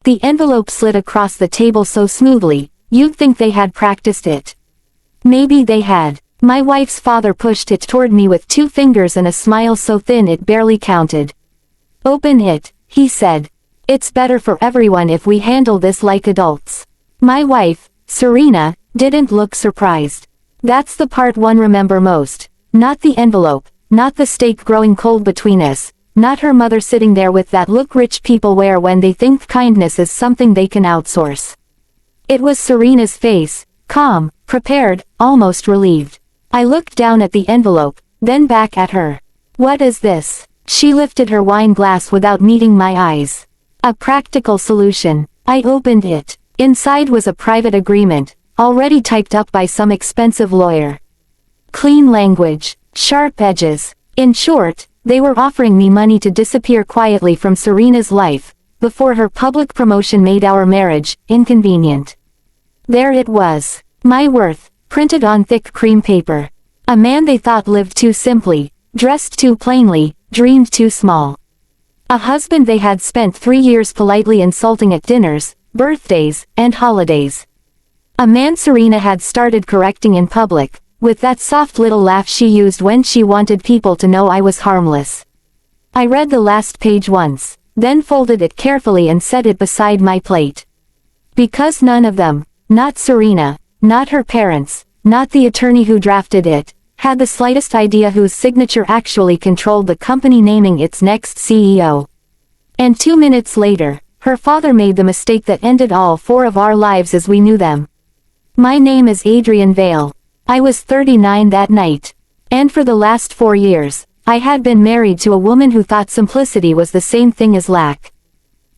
The envelope slid across the table so smoothly, you'd think they had practiced it. Maybe they had. My wife's father pushed it toward me with 2 fingers and a smile so thin it barely counted. "Open it," he said. "It's better for everyone if we handle this like adults." My wife, Serena, didn't look surprised. That's the part one remember most. Not the envelope, not the steak growing cold between us, not her mother sitting there with that look rich people wear when they think kindness is something they can outsource. It was Serena's face, calm, prepared, almost relieved. I looked down at the envelope, then back at her. "What is this?" She lifted her wine glass without meeting my eyes. "A practical solution." I opened it. Inside was a private agreement, already typed up by some expensive lawyer. Clean language, sharp edges. In short, they were offering me money to disappear quietly from Serena's life, before her public promotion made our marriage inconvenient. There it was. My worth, printed on thick cream paper. A man they thought lived too simply, dressed too plainly, dreamed too small. A husband they had spent 3 years politely insulting at dinners, birthdays, and holidays. A man Serena had started correcting in public, with that soft little laugh she used when she wanted people to know I was harmless. I read the last page once, then folded it carefully and set it beside my plate. Because none of them, not Serena, not her parents, not the attorney who drafted it, had the slightest idea whose signature actually controlled the company naming its next CEO. And 2 minutes later, her father made the mistake that ended all 4 of our lives as we knew them. My name is Adrian Vale. I was 39 that night. And for the last 4 years, I had been married to a woman who thought simplicity was the same thing as lack.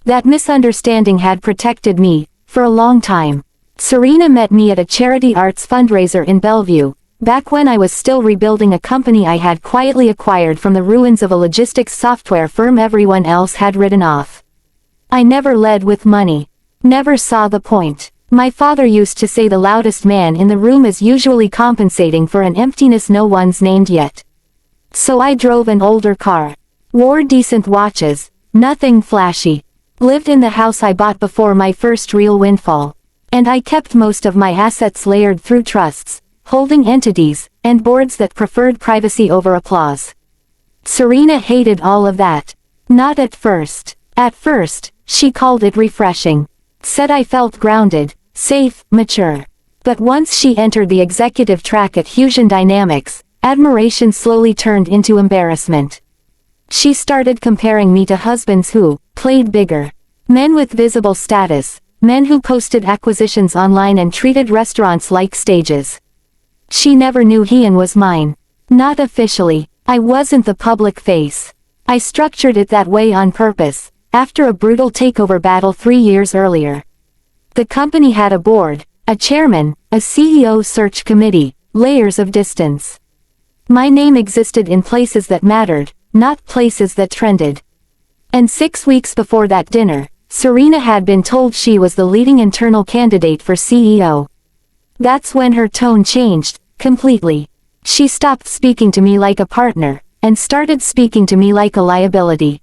That misunderstanding had protected me, for a long time. Serena met me at a charity arts fundraiser in Bellevue, back when I was still rebuilding a company I had quietly acquired from the ruins of a logistics software firm everyone else had written off. I never led with money. Never saw the point. My father used to say the loudest man in the room is usually compensating for an emptiness no one's named yet. So I drove an older car. Wore decent watches, nothing flashy. Lived in the house I bought before my first real windfall. And I kept most of my assets layered through trusts, holding entities, and boards that preferred privacy over applause. Serena hated all of that. Not at first. At first, she called it refreshing. Said I felt grounded, safe, mature. But once she entered the executive track at Fusion Dynamics, admiration slowly turned into embarrassment. She started comparing me to husbands who played bigger. Men with visible status, men who posted acquisitions online and treated restaurants like stages. She never knew he was mine. Not officially. I wasn't the public face. I structured it that way on purpose, after a brutal takeover battle 3 years earlier. The company had a board, a chairman, a CEO search committee, layers of distance. My name existed in places that mattered, not places that trended. And 6 weeks before that dinner, Serena had been told she was the leading internal candidate for CEO. That's when her tone changed, completely. She stopped speaking to me like a partner, and started speaking to me like a liability.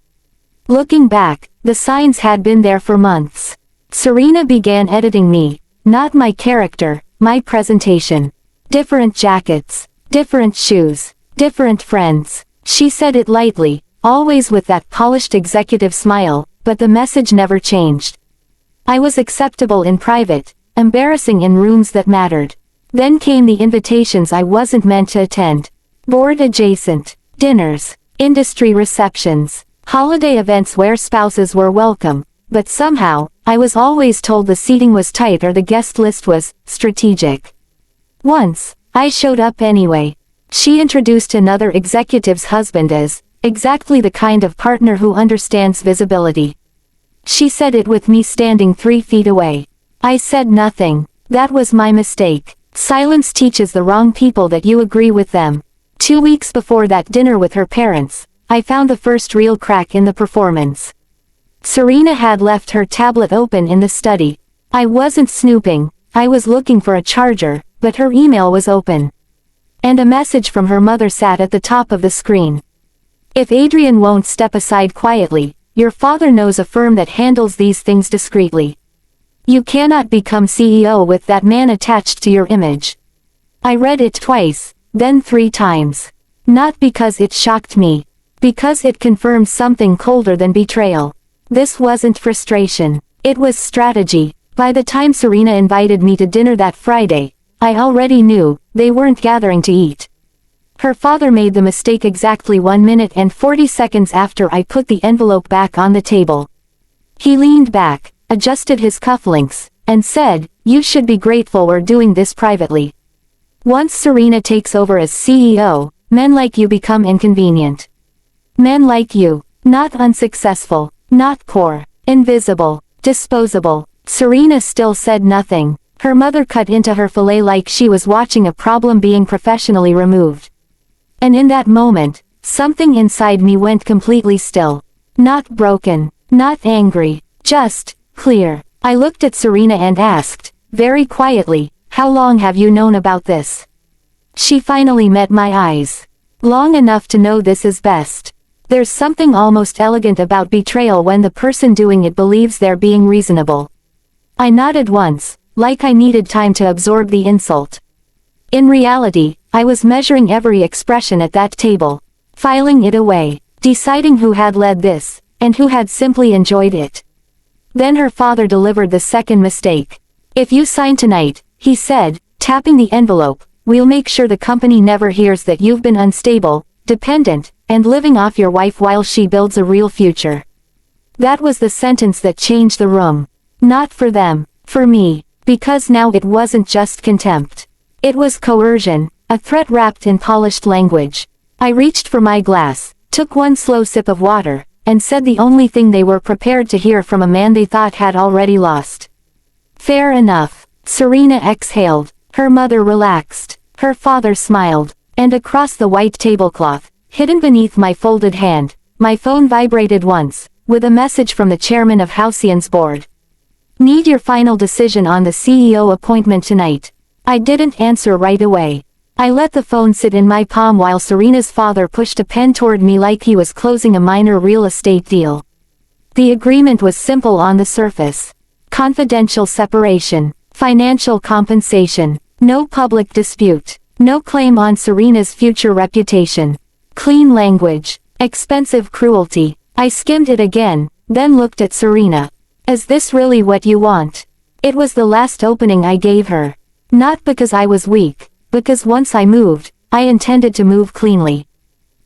Looking back, the signs had been there for months. Serena began editing me, not my character, my presentation. Different jackets, different shoes, different friends. She said it lightly, always with that polished executive smile, but the message never changed. I was acceptable in private, embarrassing in rooms that mattered. Then came the invitations I wasn't meant to attend. Board adjacent, dinners, industry receptions, holiday events where spouses were welcome, but somehow, I was always told the seating was tight or the guest list was strategic. Once, I showed up anyway. She introduced another executive's husband as exactly the kind of partner who understands visibility. She said it with me standing 3 feet away. I said nothing. That was my mistake. Silence teaches the wrong people that you agree with them. 2 weeks before that dinner with her parents, I found the first real crack in the performance. Serena had left her tablet open in the study. I wasn't snooping, I was looking for a charger, but her email was open. And a message from her mother sat at the top of the screen. If Adrian won't step aside quietly, your father knows a firm that handles these things discreetly. You cannot become CEO with that man attached to your image. I read it twice, then 3 times. Not because it shocked me. Because it confirmed something colder than betrayal. This wasn't frustration. It was strategy. By the time Serena invited me to dinner that Friday, I already knew they weren't gathering to eat. Her father made the mistake exactly 1 minute and 40 seconds after I put the envelope back on the table. He leaned back, adjusted his cufflinks, and said, "You should be grateful we're doing this privately. Once Serena takes over as CEO, men like you become inconvenient. Men like you, not unsuccessful, not poor, invisible, disposable." Serena still said nothing. Her mother cut into her fillet like she was watching a problem being professionally removed. And in that moment, something inside me went completely still. Not broken, not angry, just clear. I looked at Serena and asked, very quietly, "How long have you known about this?" She finally met my eyes. "Long enough to know this is best." There's something almost elegant about betrayal when the person doing it believes they're being reasonable. I nodded once, like I needed time to absorb the insult. In reality, I was measuring every expression at that table, filing it away, deciding who had led this, and who had simply enjoyed it. Then her father delivered the second mistake. "If you sign tonight," he said, tapping the envelope, "we'll make sure the company never hears that you've been unstable, dependent, and living off your wife while she builds a real future." That was the sentence that changed the room. Not for them, for me, because now it wasn't just contempt. It was coercion, a threat wrapped in polished language. I reached for my glass, took one slow sip of water, and said the only thing they were prepared to hear from a man they thought had already lost. "Fair enough." Serena exhaled, her mother relaxed, her father smiled, and across the white tablecloth, hidden beneath my folded hand, my phone vibrated once, with a message from the chairman of Halcyon's board. "Need your final decision on the CEO appointment tonight." I didn't answer right away. I let the phone sit in my palm while Serena's father pushed a pen toward me like he was closing a minor real estate deal. The agreement was simple on the surface. Confidential separation, financial compensation, no public dispute, no claim on Serena's future reputation. Clean language, expensive cruelty. I skimmed it again, then looked at Serena. "Is this really what you want?" It was the last opening I gave her. Not because I was weak, because once I moved, I intended to move cleanly.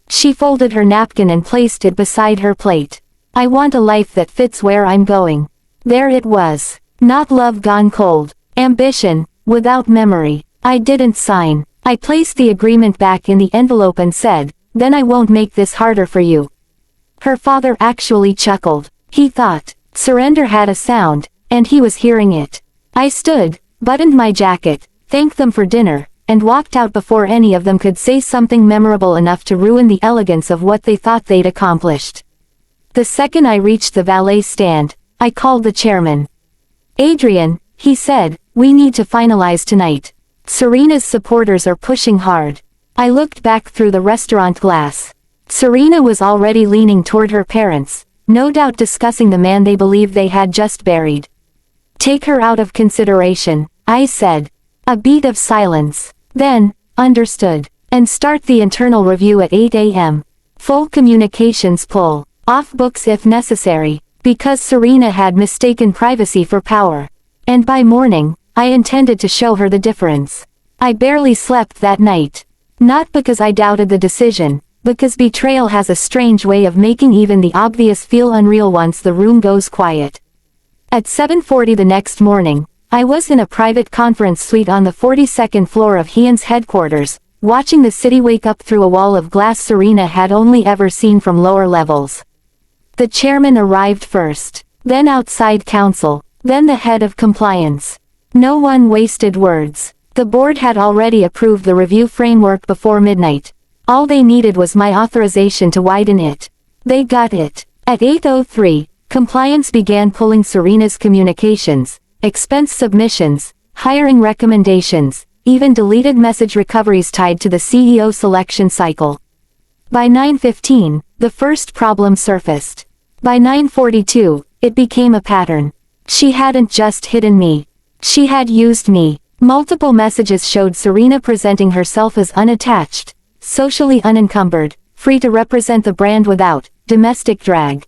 She folded her napkin and placed it beside her plate. "I want a life that fits where I'm going." There it was. Not love gone cold. Ambition, without memory. I didn't sign. I placed the agreement back in the envelope and said, "Then I won't make this harder for you." Her father actually chuckled. He thought, surrender had a sound, and he was hearing it. I stood, buttoned my jacket, thanked them for dinner, and walked out before any of them could say something memorable enough to ruin the elegance of what they thought they'd accomplished. The second I reached the valet stand, I called the chairman. "Adrian," he said, "we need to finalize tonight. Serena's supporters are pushing hard." I looked back through the restaurant glass. Serena was already leaning toward her parents, no doubt discussing the man they believed they had just buried. "Take her out of consideration," I said. A beat of silence. Then, "Understood. And start the internal review at 8 a.m. Full communications pull. Off books if necessary." Because Serena had mistaken privacy for power. And by morning, I intended to show her the difference. I barely slept that night. Not because I doubted the decision, because betrayal has a strange way of making even the obvious feel unreal once the room goes quiet. At 7:40 the next morning, I was in a private conference suite on the 42nd floor of Heon's headquarters, watching the city wake up through a wall of glass Serena had only ever seen from lower levels. The chairman arrived first, then outside counsel, then the head of compliance. No one wasted words. The board had already approved the review framework before midnight. All they needed was my authorization to widen it. They got it. At 8:03, compliance began pulling Serena's communications, expense submissions, hiring recommendations, even deleted message recoveries tied to the CEO selection cycle. By 9:15, the first problem surfaced. By 9:42, it became a pattern. She hadn't just hidden me. She had used me. Multiple messages showed Serena presenting herself as unattached, socially unencumbered, free to represent the brand without domestic drag.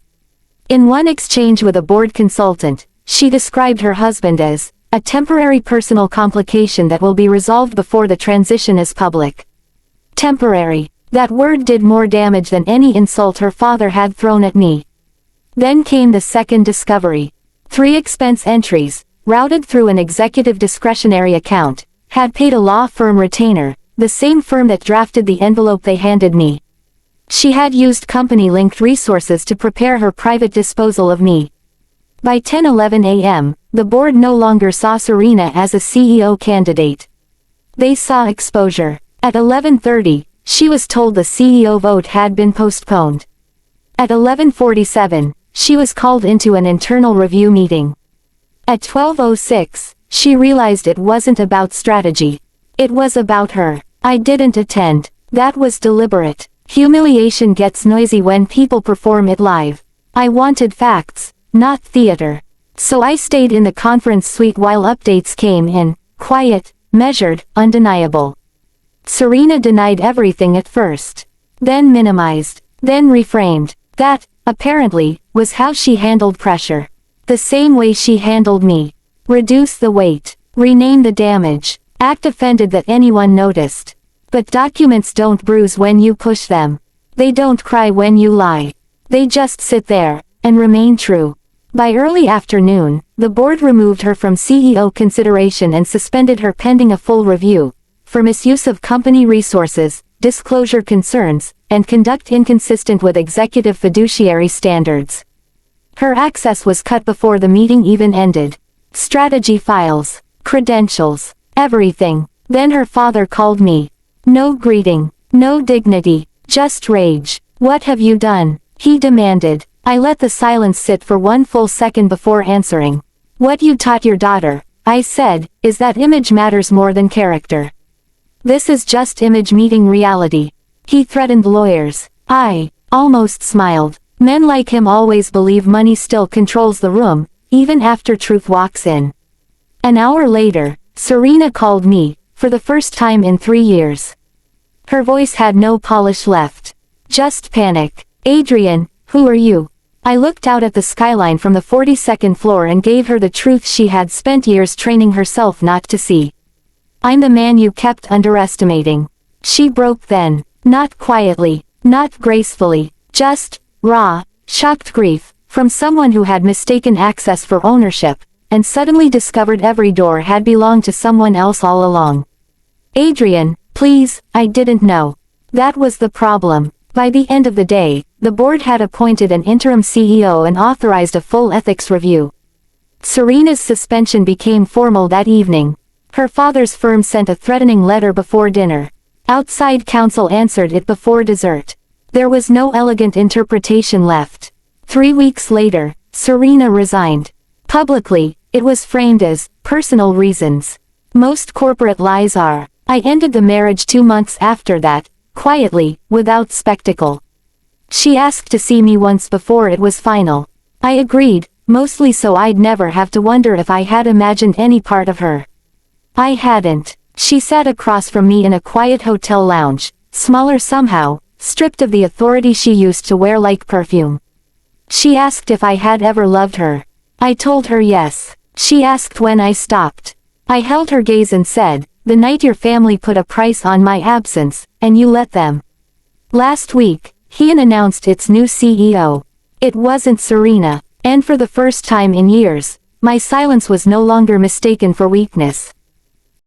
In one exchange with a board consultant, she described her husband as a temporary personal complication that will be resolved before the transition is public. Temporary. That word did more damage than any insult her father had thrown at me. Then came the second discovery. 3 expense entries, routed through an executive discretionary account, had paid a law firm retainer, the same firm that drafted the envelope they handed me. She had used company-linked resources to prepare her private disposal of me. By 10:11 a.m., the board no longer saw Serena as a CEO candidate. They saw exposure. At 11:30, she was told the CEO vote had been postponed. At 11:47, she was called into an internal review meeting. At 12:06, she realized it wasn't about strategy. It was about her. I didn't attend. That was deliberate. Humiliation gets noisy when people perform it live. I wanted facts, not theater. So I stayed in the conference suite while updates came in, quiet, measured, undeniable. Serena denied everything at first. Then minimized. Then reframed. That, apparently, was how she handled pressure. The same way she handled me. Reduce the weight. Rename the damage. Act offended that anyone noticed. But documents don't bruise when you push them. They don't cry when you lie. They just sit there, and remain true. By early afternoon, the board removed her from CEO consideration and suspended her pending a full review, for misuse of company resources, disclosure concerns, and conduct inconsistent with executive fiduciary standards. Her access was cut before the meeting even ended. Strategy files, credentials, everything. Then her father called me. No greeting, no dignity, just rage. What have you done? He demanded. I let the silence sit for 1 full second before answering. What you taught your daughter, I said, is that image matters more than character. This is just image meeting reality. He threatened lawyers. I almost smiled. Men like him always believe money still controls the room, even after truth walks in. An hour later, Serena called me, for the first time in 3 years. Her voice had no polish left. Just panic. Adrian, who are you? I looked out at the skyline from the 42nd floor and gave her the truth she had spent years training herself not to see. I'm the man you kept underestimating. She broke then. Not quietly, not gracefully, just raw, shocked grief, from someone who had mistaken access for ownership, and suddenly discovered every door had belonged to someone else all along. Adrian, please, I didn't know. That was the problem. By the end of the day, the board had appointed an interim CEO and authorized a full ethics review. Serena's suspension became formal that evening. Her father's firm sent a threatening letter before dinner. Outside counsel answered it before dessert. There was no elegant interpretation left. 3 weeks later, Serena resigned. Publicly, it was framed as personal reasons. Most corporate lies are. I ended the marriage 2 months after that, quietly, without spectacle. She asked to see me once before it was final. I agreed, mostly so I'd never have to wonder if I had imagined any part of her. I hadn't. She sat across from me in a quiet hotel lounge, smaller somehow, stripped of the authority she used to wear like perfume. She asked if I had ever loved her. I told her yes. She asked when I stopped. I held her gaze and said, the night your family put a price on my absence, and you let them. Last week, he announced its new CEO. It wasn't Serena, and for the first time in years, my silence was no longer mistaken for weakness.